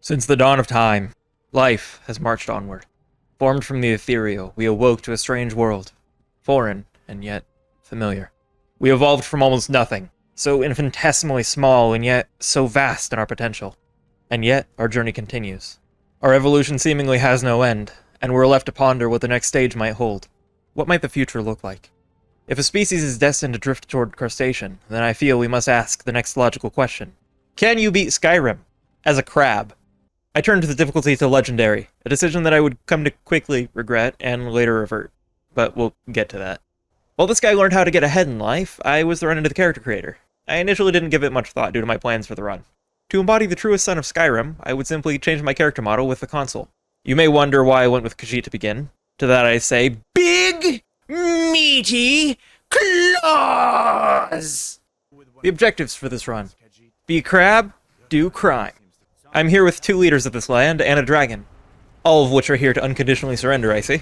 Since the dawn of time, life has marched onward. Formed from the ethereal, we awoke to a strange world. Foreign, and yet familiar. We evolved from almost nothing, so infinitesimally small and yet so vast in our potential. And yet, our journey continues. Our evolution seemingly has no end, and we're left to ponder what the next stage might hold. What might the future look like? If a species is destined to drift toward crustacean, then I feel we must ask the next logical question. Can you beat Skyrim? As a crab? I turned the difficulty to legendary, a decision that I would come to quickly regret and later revert. But we'll get to that. While this guy learned how to get ahead in life, I was thrown into the character creator. I initially didn't give it much thought due to my plans for the run. To embody the truest son of Skyrim, I would simply change my character model with the console. You may wonder why I went with Khajiit to begin. To that I say, big, meaty claws! The objectives for this run. Be a crab, do crime. I'm here with 2 leaders of this land and a dragon. All of which are here to unconditionally surrender, I see.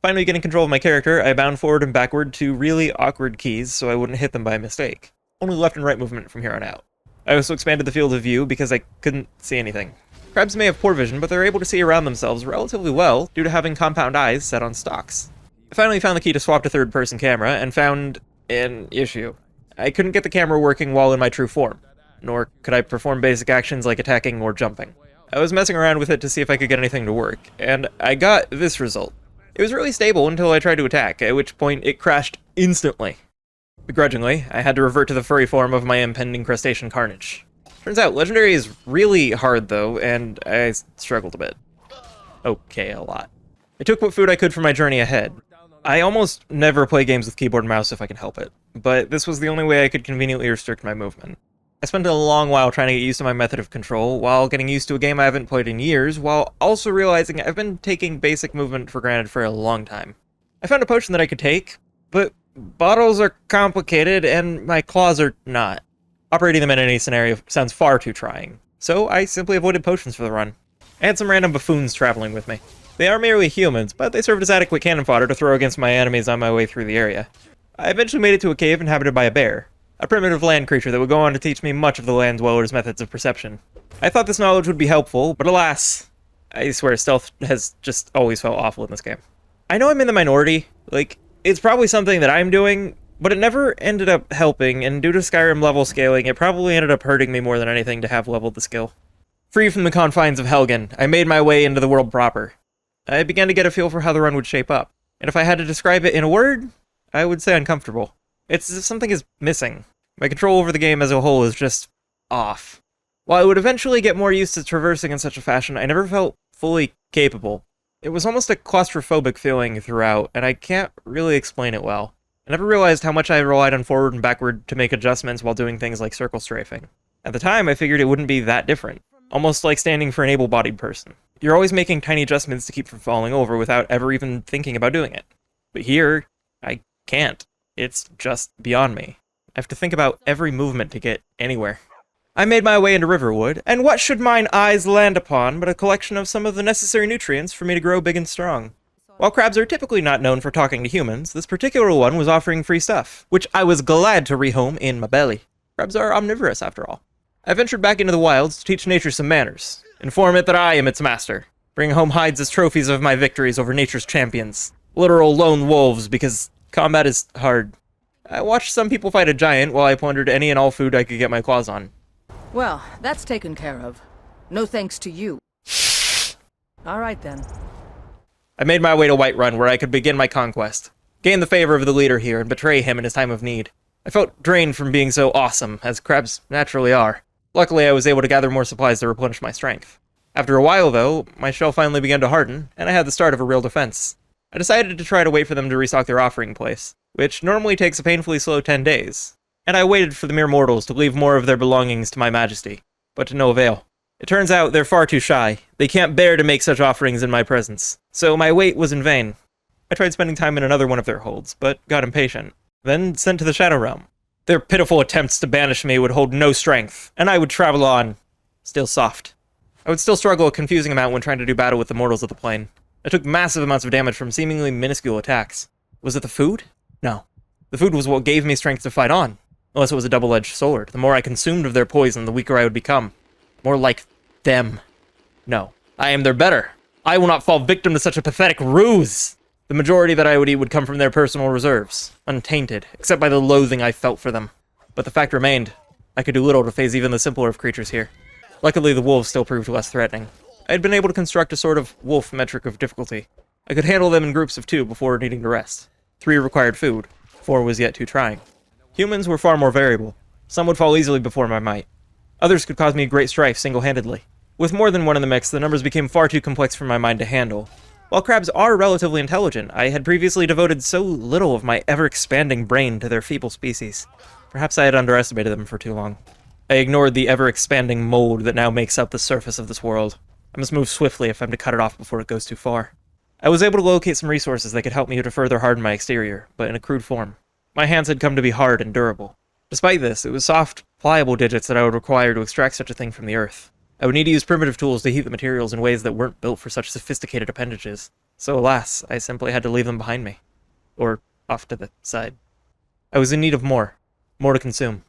Finally getting control of my character, I bound forward and backward to really awkward keys so I wouldn't hit them by mistake. Only left and right movement from here on out. I also expanded the field of view because I couldn't see anything. Crabs may have poor vision, but they're able to see around themselves relatively well due to having compound eyes set on stalks. I finally found the key to swap to third-person camera and found an issue. I couldn't get the camera working while in my true form, nor could I perform basic actions like attacking or jumping. I was messing around with it to see if I could get anything to work, and I got this result. It was really stable until I tried to attack, at which point it crashed instantly. Begrudgingly, I had to revert to the furry form of my impending crustacean carnage. Turns out, Legendary is really hard though, and I struggled a bit. Okay, a lot. I took what food I could for my journey ahead. I almost never play games with keyboard and mouse if I can help it, but this was the only way I could conveniently restrict my movement. I spent a long while trying to get used to my method of control, while getting used to a game I haven't played in years, while also realizing I've been taking basic movement for granted for a long time. I found a potion that I could take, but bottles are complicated and my claws are not. Operating them in any scenario sounds far too trying, so I simply avoided potions for the run. I had some random buffoons traveling with me. They are merely humans, but they served as adequate cannon fodder to throw against my enemies on my way through the area. I eventually made it to a cave inhabited by a bear, a primitive land creature that would go on to teach me much of the land dwellers' methods of perception. I thought this knowledge would be helpful, but alas, I swear stealth has just always felt awful in this game. I know I'm in the minority, it's probably something that I'm doing, but it never ended up helping, and due to Skyrim level scaling, it probably ended up hurting me more than anything to have leveled the skill. Free from the confines of Helgen, I made my way into the world proper. I began to get a feel for how the run would shape up, and if I had to describe it in a word, I would say uncomfortable. It's as if something is missing. My control over the game as a whole is just off. While I would eventually get more used to traversing in such a fashion, I never felt fully capable. It was almost a claustrophobic feeling throughout, and I can't really explain it well. I never realized how much I relied on forward and backward to make adjustments while doing things like circle strafing. At the time, I figured it wouldn't be that different. Almost like standing for an able-bodied person. You're always making tiny adjustments to keep from falling over without ever even thinking about doing it. But here, I can't. It's just beyond me. I have to think about every movement to get anywhere. I made my way into Riverwood, and what should mine eyes land upon but a collection of some of the necessary nutrients for me to grow big and strong. While crabs are typically not known for talking to humans, this particular one was offering free stuff, which I was glad to rehome in my belly. Crabs are omnivorous after all. I ventured back into the wilds to teach nature some manners, inform it that I am its master, bring home hides as trophies of my victories over nature's champions, literal lone wolves because combat is hard. I watched some people fight a giant while I plundered any and all food I could get my claws on. Well, that's taken care of. No thanks to you. Alright then. I made my way to Whiterun where I could begin my conquest, gain the favor of the leader here and betray him in his time of need. I felt drained from being so awesome, as crabs naturally are. Luckily I was able to gather more supplies to replenish my strength. After a while though, my shell finally began to harden, and I had the start of a real defense. I decided to try to wait for them to restock their offering place, which normally takes a painfully slow 10 days. And I waited for the mere mortals to leave more of their belongings to my majesty, but to no avail. It turns out they're far too shy. They can't bear to make such offerings in my presence, so my wait was in vain. I tried spending time in another one of their holds, but got impatient, then sent to the Shadow Realm. Their pitiful attempts to banish me would hold no strength, and I would travel on, still soft. I would still struggle a confusing amount when trying to do battle with the mortals of the plane. I took massive amounts of damage from seemingly minuscule attacks. Was it the food? No. The food was what gave me strength to fight on. Unless it was a double-edged sword. The more I consumed of their poison, the weaker I would become. More like them. No, I am their better. I will not fall victim to such a pathetic ruse. The majority that I would eat would come from their personal reserves, untainted, except by the loathing I felt for them. But the fact remained, I could do little to phase even the simpler of creatures here. Luckily, the wolves still proved less threatening. I had been able to construct a sort of wolf metric of difficulty. I could handle them in groups of 2 before needing to rest. 3 required food. 4 was yet too trying. Humans were far more variable. Some would fall easily before my might. Others could cause me great strife single-handedly. With more than one in the mix, the numbers became far too complex for my mind to handle. While crabs are relatively intelligent, I had previously devoted so little of my ever-expanding brain to their feeble species. Perhaps I had underestimated them for too long. I ignored the ever-expanding mold that now makes up the surface of this world. I must move swiftly if I'm to cut it off before it goes too far. I was able to locate some resources that could help me to further harden my exterior, but in a crude form. My hands had come to be hard and durable. Despite this, it was soft, pliable digits that I would require to extract such a thing from the earth. I would need to use primitive tools to heat the materials in ways that weren't built for such sophisticated appendages. So alas, I simply had to leave them behind me. Or off to the side. I was in need of more. More to consume.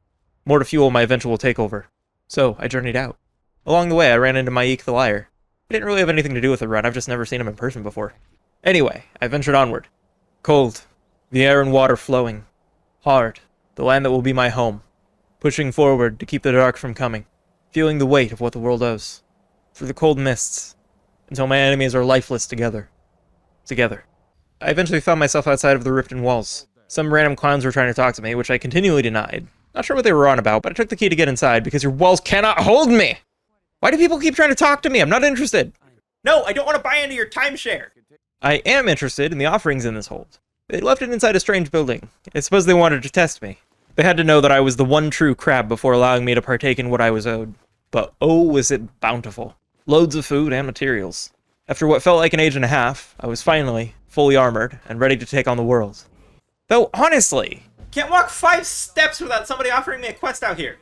More to fuel my eventual takeover. So I journeyed out. Along the way, I ran into Maik the Liar. I didn't really have anything to do with the run, I've just never seen him in person before. Anyway, I ventured onward. Cold. The air and water flowing. Hard. The land that will be my home. Pushing forward to keep the dark from coming. Feeling the weight of what the world owes. Through the cold mists. Until my enemies are lifeless together. Together. I eventually found myself outside of the Riften walls. Some random clowns were trying to talk to me, which I continually denied. Not sure what they were on about, but I took the key to get inside because your walls cannot hold me! Why do people keep trying to talk to me? I'm not interested! No, I don't want to buy into your timeshare! I am interested in the offerings in this hold. They left it inside a strange building. I suppose they wanted to test me. They had to know that I was the one true crab before allowing me to partake in what I was owed. But oh, was it bountiful. Loads of food and materials. After what felt like an age and a half, I was finally fully armored and ready to take on the world. Though honestly, can't walk 5 steps without somebody offering me a quest out here.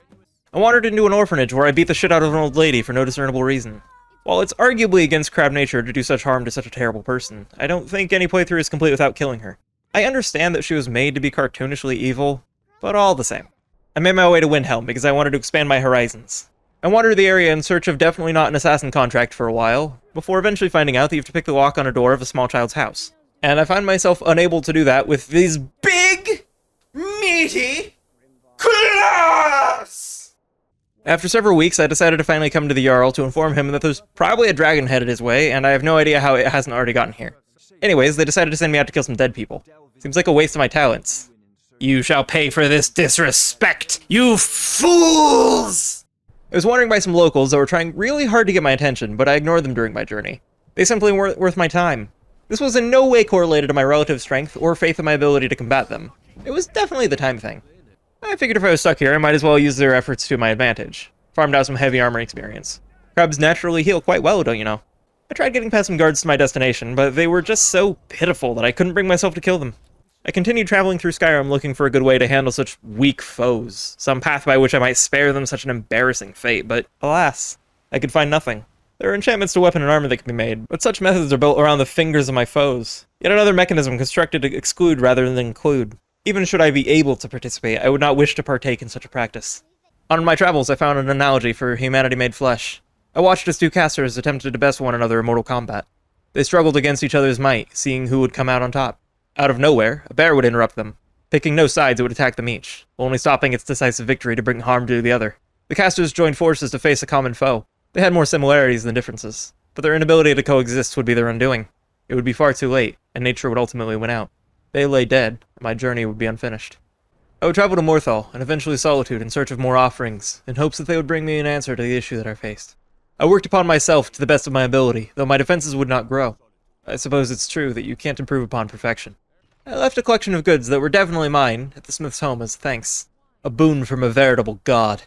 I wandered into an orphanage where I beat the shit out of an old lady for no discernible reason. While it's arguably against crab nature to do such harm to such a terrible person, I don't think any playthrough is complete without killing her. I understand that she was made to be cartoonishly evil, but all the same. I made my way to Windhelm because I wanted to expand my horizons. I wandered the area in search of definitely not an assassin contract for a while, before eventually finding out that you have to pick the lock on a door of a small child's house. And I find myself unable to do that with these big, meaty claws! After several weeks, I decided to finally come to the Jarl to inform him that there's probably a dragon headed his way, and I have no idea how it hasn't already gotten here. Anyways, they decided to send me out to kill some dead people. Seems like a waste of my talents. You shall pay for this disrespect, you fools! I was wandering by some locals that were trying really hard to get my attention, but I ignored them during my journey. They simply weren't worth my time. This was in no way correlated to my relative strength or faith in my ability to combat them. It was definitely the time thing. I figured if I was stuck here, I might as well use their efforts to my advantage. Farmed out some heavy armor experience. Crabs naturally heal quite well, don't you know? I tried getting past some guards to my destination, but they were just so pitiful that I couldn't bring myself to kill them. I continued traveling through Skyrim looking for a good way to handle such weak foes, some path by which I might spare them such an embarrassing fate, but alas, I could find nothing. There are enchantments to weapon and armor that can be made, but such methods are built around the fingers of my foes. Yet another mechanism constructed to exclude rather than include. Even should I be able to participate, I would not wish to partake in such a practice. On my travels, I found an analogy for humanity made flesh. I watched as 2 casters attempted to best one another in mortal combat. They struggled against each other's might, seeing who would come out on top. Out of nowhere, a bear would interrupt them. Picking no sides, it would attack them each, only stopping its decisive victory to bring harm to the other. The casters joined forces to face a common foe. They had more similarities than differences, but their inability to coexist would be their undoing. It would be far too late, and nature would ultimately win out. They lay dead, and my journey would be unfinished. I would travel to Morthal, and eventually Solitude in search of more offerings, in hopes that they would bring me an answer to the issue that I faced. I worked upon myself to the best of my ability, though my defenses would not grow. I suppose it's true that you can't improve upon perfection. I left a collection of goods that were definitely mine at the smith's home as thanks. A boon from a veritable god.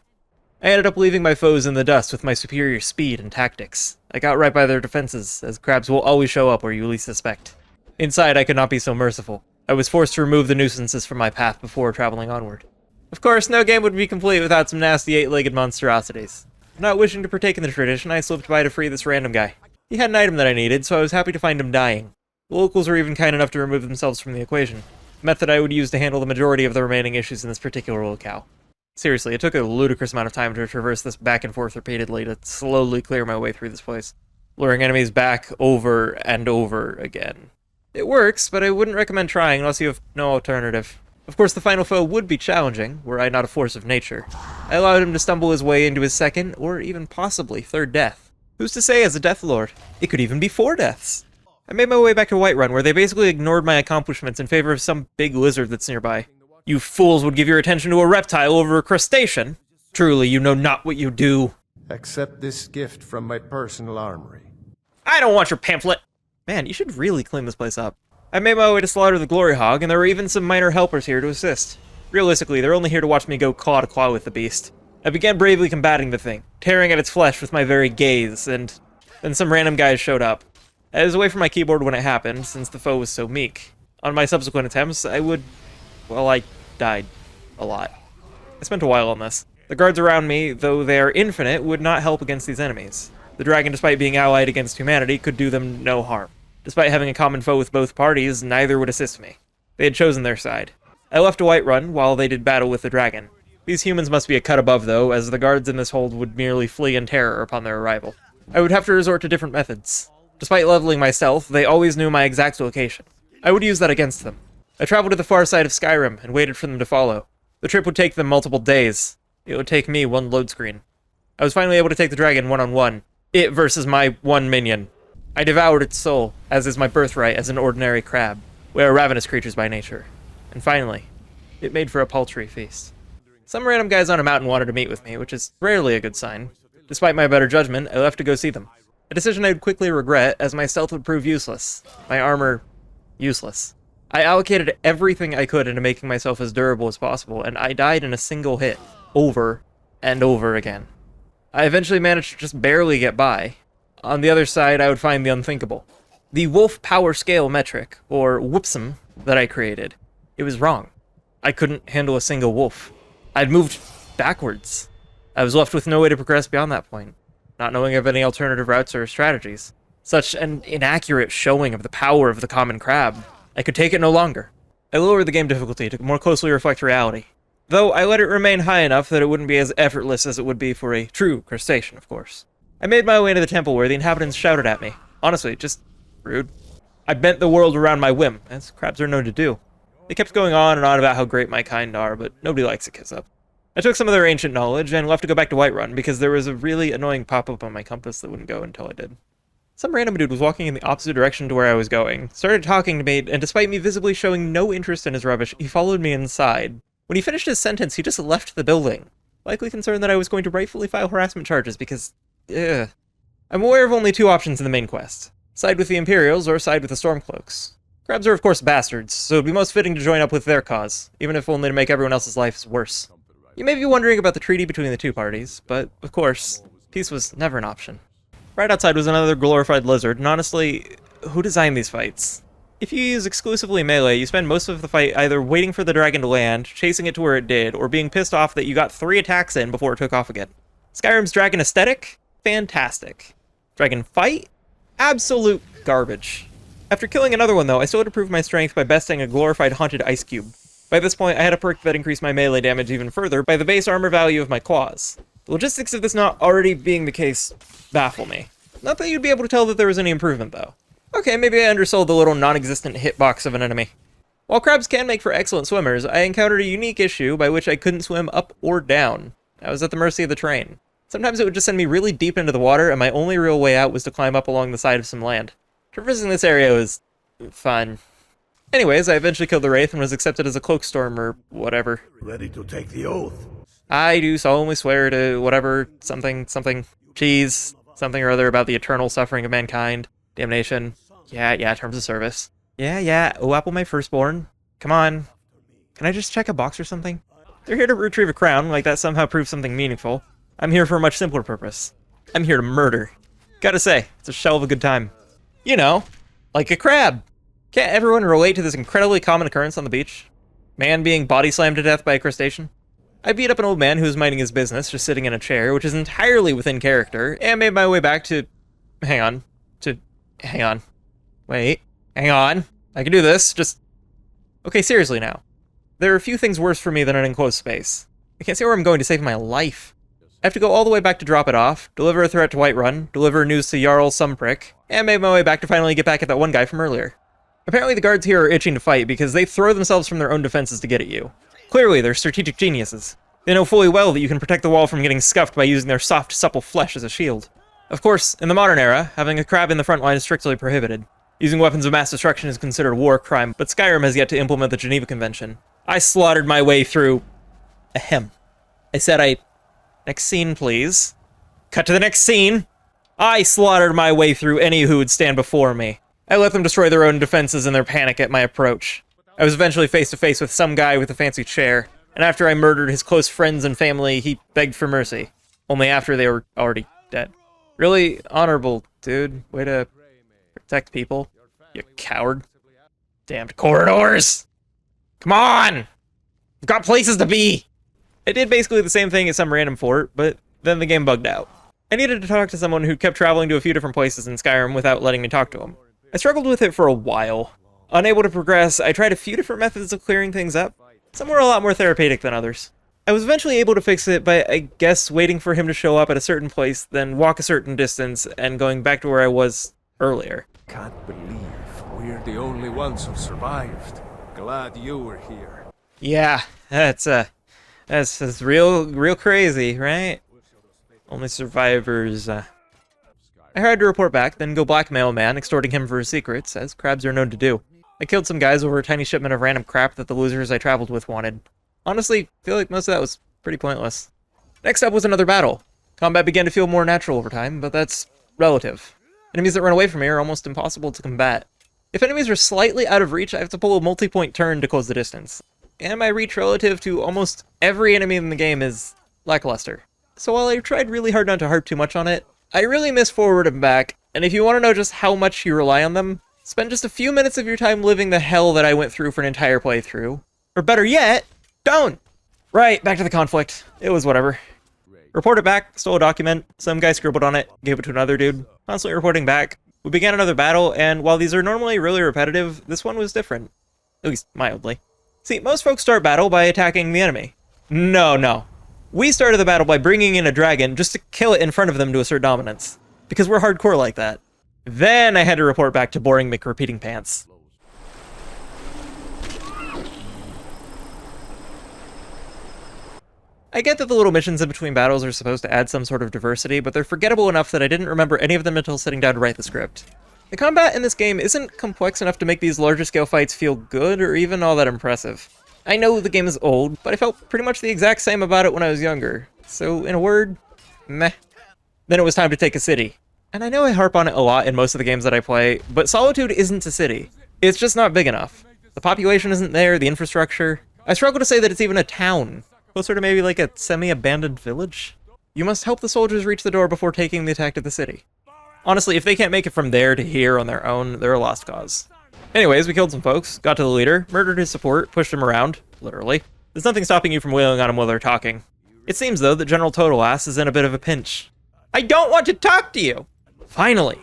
I ended up leaving my foes in the dust with my superior speed and tactics. I got right by their defenses, as crabs will always show up where you least suspect. Inside, I could not be so merciful. I was forced to remove the Nuisances from my path before traveling onward. Of course, no game would be complete without some nasty 8-legged monstrosities. Not wishing to partake in the tradition, I slipped by to free this random guy. He had an item that I needed, so I was happy to find him dying. The locals were even kind enough to remove themselves from the equation, a method I would use to handle the majority of the remaining issues in this particular locale. Seriously, it took a ludicrous amount of time to traverse this back and forth repeatedly to slowly clear my way through this place. luring enemies back over and over again. It works, but I wouldn't recommend trying unless you have no alternative. Of course, the final foe would be challenging, were I not a force of nature. I allowed him to stumble his way into his second, or even possibly third death. Who's to say as a Death Lord? It could even be 4 deaths. I made my way back to Whiterun, where they basically ignored my accomplishments in favor of some big lizard that's nearby. You fools would give your attention to a reptile over a crustacean. Truly, you know not what you do. Accept this gift from my personal armory. I don't want your pamphlet! Man, you should really clean this place up. I made my way to slaughter the Glory Hog, and there were even some minor helpers here to assist. Realistically, they're only here to watch me go claw to claw with the beast. I began bravely combating the thing, tearing at its flesh with my very gaze, and then some random guys showed up. I was away from my keyboard when it happened, since the foe was so meek. On my subsequent attempts, I died a lot. I spent a while on this. The guards around me, though they are infinite, would not help against these enemies. The dragon, despite being allied against humanity, could do them no harm. Despite having a common foe with both parties, neither would assist me. They had chosen their side. I left to Whiterun while they did battle with the dragon. These humans must be a cut above, though, as the guards in this hold would merely flee in terror upon their arrival. I would have to resort to different methods. Despite leveling my stealth, they always knew my exact location. I would use that against them. I traveled to the far side of Skyrim and waited for them to follow. The trip would take them multiple days. It would take me 1 load screen. I was finally able to take the dragon one-on-one. It versus my 1 minion. I devoured its soul, as is my birthright as an ordinary crab. We are ravenous creatures by nature. And finally, it made for a paltry feast. Some random guys on a mountain wanted to meet with me, which is rarely a good sign. Despite my better judgment, I left to go see them. A decision I would quickly regret, as my stealth would prove useless. My armor, useless. I allocated everything I could into making myself as durable as possible, and I died in a single hit, over and over again. I eventually managed to just barely get by. On the other side, I would find the unthinkable. The wolf power scale metric, or whoopsum, that I created. It was wrong. I couldn't handle a single wolf. I'd moved backwards. I was left with no way to progress beyond that point, not knowing of any alternative routes or strategies. Such an inaccurate showing of the power of the common crab. I could take it no longer. I lowered the game difficulty to more closely reflect reality, though I let it remain high enough that it wouldn't be as effortless as it would be for a true crustacean, of course. I made my way into the temple where the inhabitants shouted at me. Honestly, just rude. I bent the world around my whim, as crabs are known to do. They kept going on and on about how great my kind are, but nobody likes a kiss up. I took some of their ancient knowledge and left to go back to Whiterun because there was a really annoying pop-up on my compass that wouldn't go until I did. Some random dude was walking in the opposite direction to where I was going, started talking to me, and despite me visibly showing no interest in his rubbish, he followed me inside. When he finished his sentence, he just left the building, likely concerned that I was going to rightfully file harassment charges because, I'm aware of only 2 options in the main quest. Side with the Imperials or side with the Stormcloaks. Crabs are of course bastards, so it'd be most fitting to join up with their cause, even if only to make everyone else's lives worse. You may be wondering about the treaty between the 2 parties, but, of course, peace was never an option. Right outside was another glorified lizard, and honestly, who designed these fights? If you use exclusively melee, you spend most of the fight either waiting for the dragon to land, chasing it to where it did, or being pissed off that you got 3 attacks in before it took off again. Skyrim's dragon aesthetic? Fantastic. Dragon fight? Absolute garbage. After killing another one though, I still had to prove my strength by besting a glorified haunted ice cube. By this point, I had a perk that increased my melee damage even further by the base armor value of my claws. The logistics of this not already being the case baffle me. Not that you'd be able to tell that there was any improvement though. Okay, maybe I undersold the little non-existent hitbox of an enemy. While crabs can make for excellent swimmers, I encountered a unique issue by which I couldn't swim up or down. I was at the mercy of the terrain. Sometimes it would just send me really deep into the water, and my only real way out was to climb up along the side of some land. Traversing this area was fun. Anyways, I eventually killed the Wraith and was accepted as a cloak storm or whatever. Ready to take the oath? I do solemnly swear to whatever, something, cheese, something or other about the eternal suffering of mankind, damnation. Yeah, terms of service. Yeah, oh, Apple my firstborn. Come on. Can I just check a box or something? They're here to retrieve a crown, like that somehow proves something meaningful. I'm here for a much simpler purpose. I'm here to murder. Gotta say, it's a shell of a good time. You know, like a crab. Can't everyone relate to this incredibly common occurrence on the beach? Man being body slammed to death by a crustacean? I beat up an old man who was minding his business, just sitting in a chair, which is entirely within character, and made my way back to... Hang on. Wait. Hang on. I can do this. Just... Okay, seriously now. There are a few things worse for me than an enclosed space. I can't see where I'm going to save my life. I have to go all the way back to drop it off, deliver a threat to Whiterun, deliver news to Jarl Sumprick, and make my way back to finally get back at that one guy from earlier. Apparently the guards here are itching to fight because they throw themselves from their own defenses to get at you. Clearly, they're strategic geniuses. They know fully well that you can protect the wall from getting scuffed by using their soft, supple flesh as a shield. Of course, in the modern era, having a crab in the front line is strictly prohibited. Using weapons of mass destruction is considered a war crime, but Skyrim has yet to implement the Geneva Convention. I slaughtered my way through... Ahem. I said Next scene, please. Cut to the next scene! I slaughtered my way through any who would stand before me. I let them destroy their own defenses in their panic at my approach. I was eventually face to face with some guy with a fancy chair, and after I murdered his close friends and family, he begged for mercy. Only after they were already dead. Really honorable, dude. Way to protect people. You coward. Damned corridors! Come on! We've got places to be! I did basically the same thing at some random fort, but then the game bugged out. I needed to talk to someone who kept traveling to a few different places in Skyrim without letting me talk to him. I struggled with it for a while. Unable to progress, I tried a few different methods of clearing things up. Some were a lot more therapeutic than others. I was eventually able to fix it by, I guess, waiting for him to show up at a certain place, then walk a certain distance, and going back to where I was earlier. Can't believe we're the only ones who survived. Glad you were here. Yeah, that's real crazy, right? Only survivors, I had to report back, then go blackmail a man, extorting him for his secrets, as crabs are known to do. I killed some guys over a tiny shipment of random crap that the losers I traveled with wanted. Honestly, I feel like most of that was pretty pointless. Next up was another battle. Combat began to feel more natural over time, but that's relative. Enemies that run away from me are almost impossible to combat. If enemies are slightly out of reach, I have to pull a multi-point turn to close the distance. And my reach relative to almost every enemy in the game is lackluster. So while I tried really hard not to harp too much on it, I really miss forward and back, and if you want to know just how much you rely on them, spend just a few minutes of your time living the hell that I went through for an entire playthrough. Or better yet, don't! Right, back to the conflict. It was whatever. Reported back, stole a document, some guy scribbled on it, gave it to another dude, constantly reporting back. We began another battle, and while these are normally really repetitive, this one was different. At least, mildly. See, most folks start battle by attacking the enemy. No. We started the battle by bringing in a dragon just to kill it in front of them to assert dominance. Because we're hardcore like that. Then I had to report back to boring McRepeating Pants. I get that the little missions in between battles are supposed to add some sort of diversity, but they're forgettable enough that I didn't remember any of them until sitting down to write the script. The combat in this game isn't complex enough to make these larger scale fights feel good or even all that impressive. I know the game is old, but I felt pretty much the exact same about it when I was younger. So, in a word, meh. Then it was time to take a city. And I know I harp on it a lot in most of the games that I play, but Solitude isn't a city. It's just not big enough. The population isn't there, the infrastructure. I struggle to say that it's even a town. Closer to maybe like a semi-abandoned village? You must help the soldiers reach the door before taking the attack to the city. Honestly, if they can't make it from there to here on their own, they're a lost cause. Anyways, we killed some folks, got to the leader, murdered his support, pushed him around, literally. There's nothing stopping you from wailing on him while they're talking. It seems, though, that General Total Ass is in a bit of a pinch. I don't want to talk to you! Finally!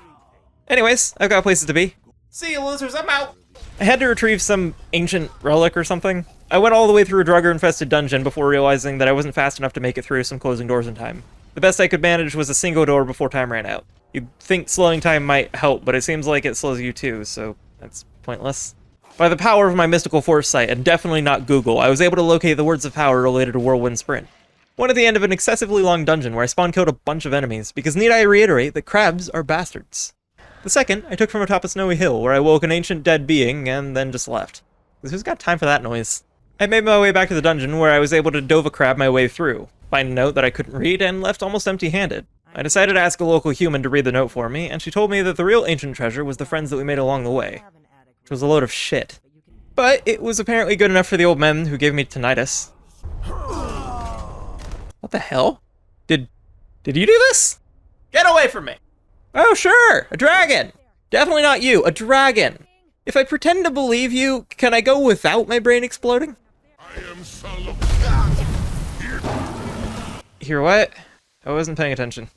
Anyways, I've got places to be. See you, losers, I'm out! I had to retrieve some ancient relic or something. I went all the way through a drugger-infested dungeon before realizing that I wasn't fast enough to make it through some closing doors in time. The best I could manage was a single door before time ran out. You'd think slowing time might help, but it seems like it slows you too, so that's pointless. By the power of my mystical foresight, and definitely not Google, I was able to locate the words of power related to Whirlwind Sprint. One at the end of an excessively long dungeon where I spawn-killed a bunch of enemies, because need I reiterate that crabs are bastards. The second, I took from atop a snowy hill, where I woke an ancient dead being, and then just left. Because who's got time for that noise? I made my way back to the dungeon, where I was able to Dova crab my way through, find a note that I couldn't read, and left almost empty-handed. I decided to ask a local human to read the note for me, and she told me that the real ancient treasure was the friends that we made along the way. Which was a load of shit. But it was apparently good enough for the old men who gave me tinnitus. What the hell? Did you do this? Get away from me! Oh sure, a dragon! Definitely not you, a dragon! If I pretend to believe you, can I go without my brain exploding? I am Salo. Hear what? I wasn't paying attention.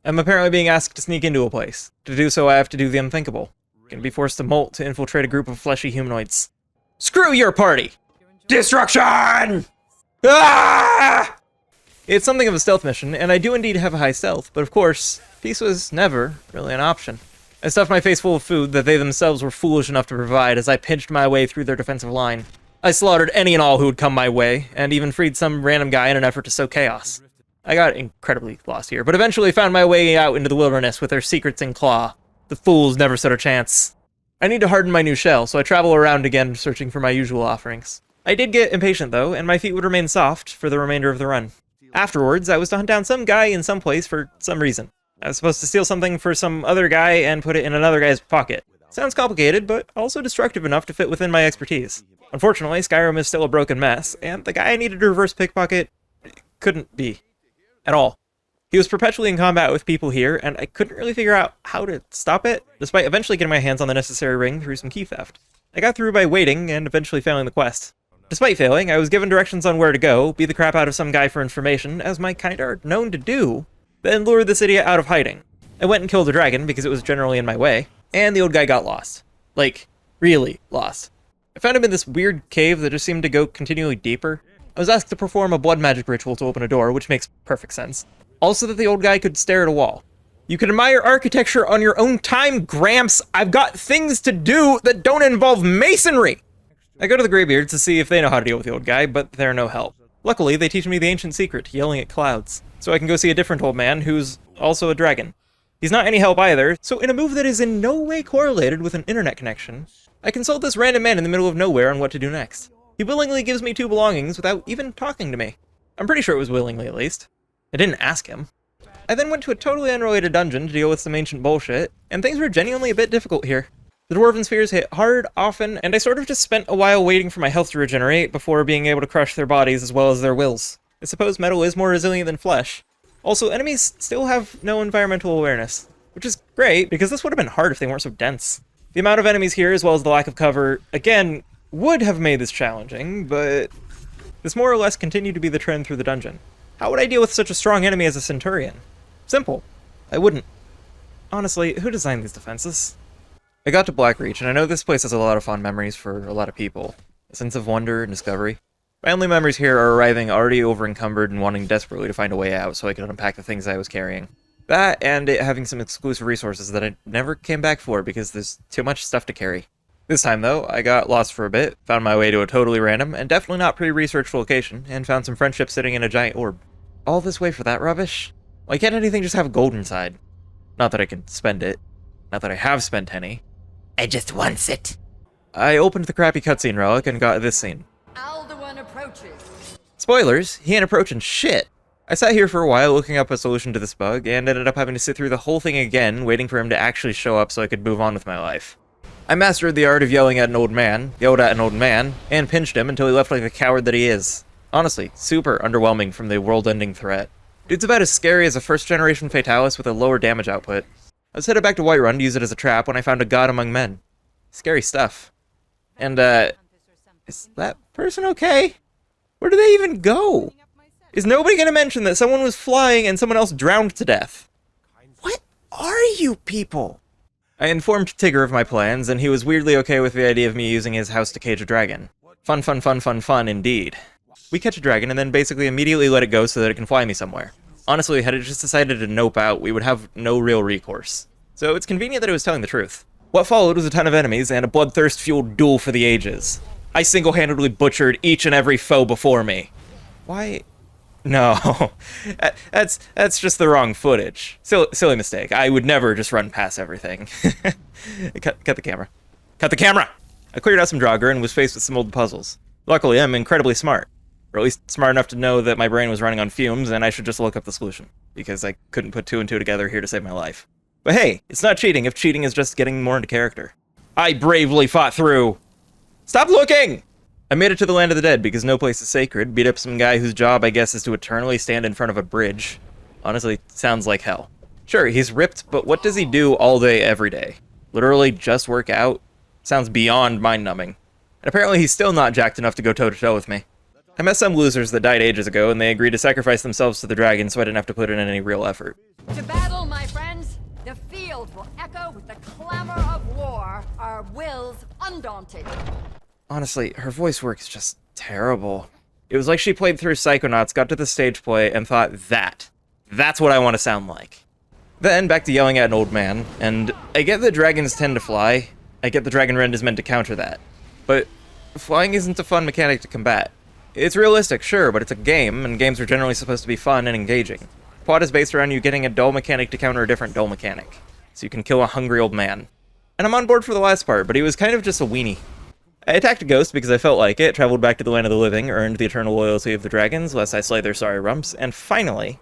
I'm apparently being asked to sneak into a place. To do so, I have to do the unthinkable. Gonna be forced to molt to infiltrate a group of fleshy humanoids. Screw your party! Destruction! Ah! It's something of a stealth mission, and I do indeed have a high stealth, but of course, peace was never really an option. I stuffed my face full of food that they themselves were foolish enough to provide as I pinched my way through their defensive line. I slaughtered any and all who would come my way, and even freed some random guy in an effort to sow chaos. I got incredibly lost here, but eventually found my way out into the wilderness with their secrets in claw. The fools never stood a chance. I need to harden my new shell, so I travel around again searching for my usual offerings. I did get impatient though, and my feet would remain soft for the remainder of the run. Afterwards, I was to hunt down some guy in some place for some reason. I was supposed to steal something for some other guy and put it in another guy's pocket. Sounds complicated, but also destructive enough to fit within my expertise. Unfortunately, Skyrim is still a broken mess, and the guy I needed to reverse pickpocket couldn't be. At all. He was perpetually in combat with people here, and I couldn't really figure out how to stop it, despite eventually getting my hands on the necessary ring through some key theft. I got through by waiting, and eventually failing the quest. Despite failing, I was given directions on where to go, beat the crap out of some guy for information, as my kind are known to do, then lure this idiot out of hiding. I went and killed a dragon, because it was generally in my way, and the old guy got lost. Like, really lost. I found him in this weird cave that just seemed to go continually deeper. I was asked to perform a blood magic ritual to open a door, which makes perfect sense. Also that the old guy could stare at a wall. You can admire architecture on your own time, Gramps! I've got things to do that don't involve masonry! I go to the Greybeards to see if they know how to deal with the old guy, but they're no help. Luckily, they teach me the ancient secret, yelling at clouds, so I can go see a different old man who's also a dragon. He's not any help either, so in a move that is in no way correlated with an internet connection, I consult this random man in the middle of nowhere on what to do next. He willingly gives me 2 belongings without even talking to me. I'm pretty sure it was willingly, at least. I didn't ask him. I then went to a totally unrelated dungeon to deal with some ancient bullshit, and things were genuinely a bit difficult here. The dwarven spears hit hard, often, and I sort of just spent a while waiting for my health to regenerate before being able to crush their bodies as well as their wills. I suppose metal is more resilient than flesh. Also, enemies still have no environmental awareness, which is great, because this would have been hard if they weren't so dense. The amount of enemies here, as well as the lack of cover, again, would have made this challenging, but this more or less continued to be the trend through the dungeon. How would I deal with such a strong enemy as a centurion? Simple. I wouldn't. Honestly, who designed these defenses? I got to Blackreach, and I know this place has a lot of fond memories for a lot of people. A sense of wonder and discovery. My only memories here are arriving already over-encumbered and wanting desperately to find a way out so I could unpack the things I was carrying. That, and it having some exclusive resources that I never came back for because there's too much stuff to carry. This time, though, I got lost for a bit, found my way to a totally random and definitely not pre-researched location, and found some friendship sitting in a giant orb. All this way for that rubbish? Why can't anything just have gold inside? Not that I can spend it. Not that I have spent any. I just wants it. I opened the crappy cutscene relic and got this scene. Alduin approaches. Spoilers, he ain't approaching shit. I sat here for a while looking up a solution to this bug, and ended up having to sit through the whole thing again, waiting for him to actually show up so I could move on with my life. I mastered the art of yelling at an old man, yelled at an old man, and pinched him until he left like the coward that he is. Honestly, super underwhelming from the world-ending threat. Dude's about as scary as a first-generation Fatalis with a lower damage output. I was headed back to Whiterun to use it as a trap when I found a god among men. Scary stuff. And, is that person okay? Where do they even go? Is nobody gonna mention that someone was flying and someone else drowned to death? What are you people? I informed Tigger of my plans, and he was weirdly okay with the idea of me using his house to cage a dragon. Fun, fun, fun, fun, fun, indeed. We catch a dragon and then basically immediately let it go so that it can fly me somewhere. Honestly, had it just decided to nope out, we would have no real recourse. So it's convenient that it was telling the truth. What followed was a ton of enemies and a bloodthirst-fueled duel for the ages. I single-handedly butchered each and every foe before me. Why? No, that's just the wrong footage. Silly mistake. I would never just run past everything. Cut the camera. Cut the camera! I cleared out some Draugr and was faced with some old puzzles. Luckily, I'm incredibly smart. Or at least smart enough to know that my brain was running on fumes and I should just look up the solution. Because I couldn't put 2 and 2 together here to save my life. But hey, it's not cheating if cheating is just getting more into character. I bravely fought through. Stop looking! I made it to the land of the dead because no place is sacred, beat up some guy whose job I guess is to eternally stand in front of a bridge. Honestly, sounds like hell. Sure, he's ripped, but what does he do all day every day? Literally just work out? Sounds beyond mind-numbing. And apparently he's still not jacked enough to go toe-to-toe with me. I met some losers that died ages ago, and they agreed to sacrifice themselves to the dragon so I didn't have to put in any real effort. To battle, my friends! The field will echo with the clamor of war, our wills undaunted. Honestly, her voice work is just terrible. It was like she played through Psychonauts, got to the stage play, and thought, that's what I want to sound like. Then, back to yelling at an old man, and I get that dragons tend to fly. I get the Dragon Rend is meant to counter that. But flying isn't a fun mechanic to combat. It's realistic, sure, but it's a game, and games are generally supposed to be fun and engaging. Plot is based around you getting a dull mechanic to counter a different dull mechanic, so you can kill a hungry old man. And I'm on board for the last part, but he was kind of just a weenie. I attacked a ghost because I felt like it, traveled back to the land of the living, earned the eternal loyalty of the dragons, lest I slay their sorry rumps, and finally,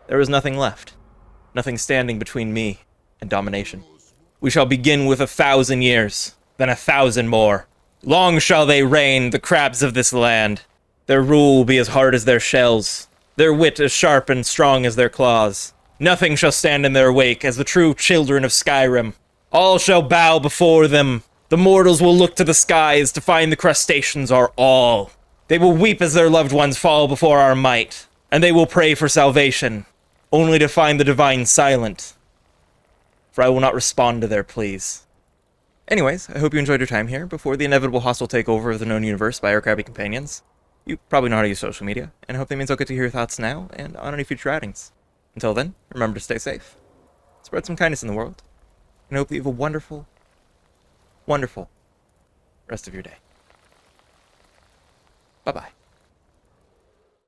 there was nothing left. Nothing standing between me and domination. We shall begin with 1,000 years, then 1,000 more. Long shall they reign, the crabs of this land. Their rule will be as hard as their shells, their wit as sharp and strong as their claws. Nothing shall stand in their wake as the true children of Skyrim. All shall bow before them. The mortals will look to the skies to find the crustaceans are all. They will weep as their loved ones fall before our might, and they will pray for salvation, only to find the divine silent. For I will not respond to their pleas. Anyways, I hope you enjoyed your time here before the inevitable hostile takeover of the known universe by our crabby companions. You probably know how to use social media, and I hope that means I'll get to hear your thoughts now and on any future outings. Until then, remember to stay safe, spread some kindness in the world, and I hope that you have a wonderful, wonderful rest of your day. Bye-bye.